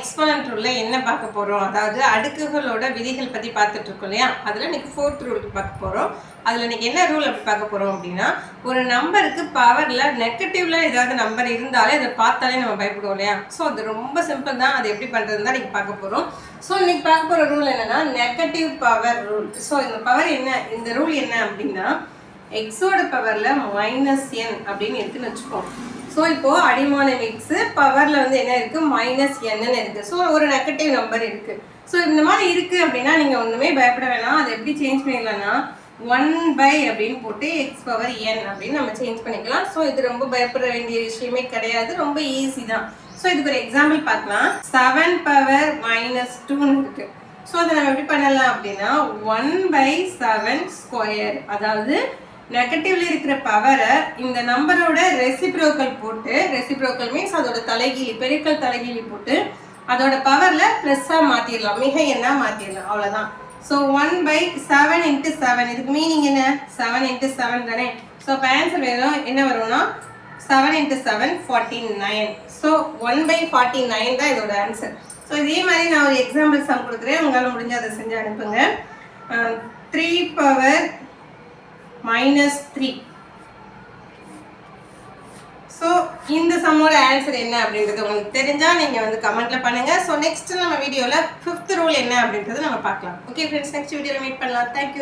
Exponent ரூல்ல என்ன பார்க்க போறோம், அதாவது அடுக்குகளோட விதிகள் பத்தி பார்த்துட்டு இருக்கோம் இல்லையா. அதுல இன்னைக்கு 4th ரூல் பார்க்க போறோம். அதுல இன்னைக்கு என்ன ரூல் அப்படி பார்க்க போறோம் அப்படின்னா, ஒரு நம்பருக்கு பவர்ல நெகட்டிவ்ல ஏதாவது நம்பர் இருந்தாலே அதை பார்த்தாலே நம்ம பயப்படுவோம் இல்லையா. ஸோ அது ரொம்ப சிம்பிள் தான். அது எப்படி பண்றதுன்னு தான் இன்னைக்கு பார்க்க போறோம். ஸோ இன்னைக்கு பார்க்க போற ரூல் என்னன்னா நெகட்டிவ் பவர் ரூல். ஸோ இந்த பவர் என்ன, இந்த ரூல் என்ன அப்படின்னா எக்ஸோட பவர்ல -n அப்படின்னு இருக்குன்னு வச்சுக்கோம். ஸோ இப்போ அடிமானம் எக்ஸ் பவர்ல வந்து என்ன இருக்கு -n இருக்கு. ஸோ ஒரு நெகட்டிவ் நம்பர் இருக்கு. ஸோ இந்த மாதிரி இருக்கு அப்படின்னா நீங்க ஒண்ணுமே பயப்பட வேணாம். அதை எப்படி சேஞ்ச் பண்ணிடலாம்னா 1 அப்படின்னு போட்டு x பவர் n அப்படின்னு நம்ம சேஞ்ச் பண்ணிக்கலாம். ஸோ இது ரொம்ப பயப்பட வேண்டிய விஷயமே கிடையாது, ரொம்ப ஈஸி தான். ஸோ இதுக்கு ஒரு எக்ஸாம்பிள் பார்க்கலாம். 7 பவர் -2 இருக்கு. ஸோ அதை நம்ம எப்படி பண்ணலாம் அப்படின்னா 1/7 ஸ்கொயர், அதாவது நெகட்டிவ்ல இருக்கிற பவரை இந்த நம்பரோட ரெசிப்ரோக்கல் போட்டு, ரெசிப்ரோக்கல் மீன்ஸ் அதோட தலைகீழி, பெருக்கல் தலைகீழி போட்டு அதோட பவர்ல பிளஸ்ஸா மாத்திரலாம், மிக எண்ணா மாத்திரலாம், அவ்வளவுதான். ஸோ 1/7 × 7 இதுக்கு மீனிங் என்ன, 7 × 7 தானே. ஸோ இப்போ ஆன்சர் வேணும் என்ன வரும்னா 7 × 7 49. ஸோ 1/49 தான் இதோட ஆன்சர். ஸோ இதே மாதிரி நான் ஒரு எக்ஸாம்பிள் சம் கொடுக்குறேன், உங்களால் முடிஞ்ச அதை செஞ்சு அனுப்புங்க. 3 பவர் -3. ஸோ இந்த சம்மோட ஆன்சர் என்ன அப்படின்றது உங்களுக்கு தெரிஞ்சா நீங்க வந்து கமெண்ட்ல பண்ணுங்க. ஸோ நெக்ஸ்ட் நம்ம வீடியோல 5th ரூல் என்ன அப்படின்றது நம்ம பார்க்கலாம். ஓகே ஃப்ரெண்ட்ஸ், நெக்ஸ்ட் வீடியோல மீட் பண்ணலாம். தேங்க்யூ.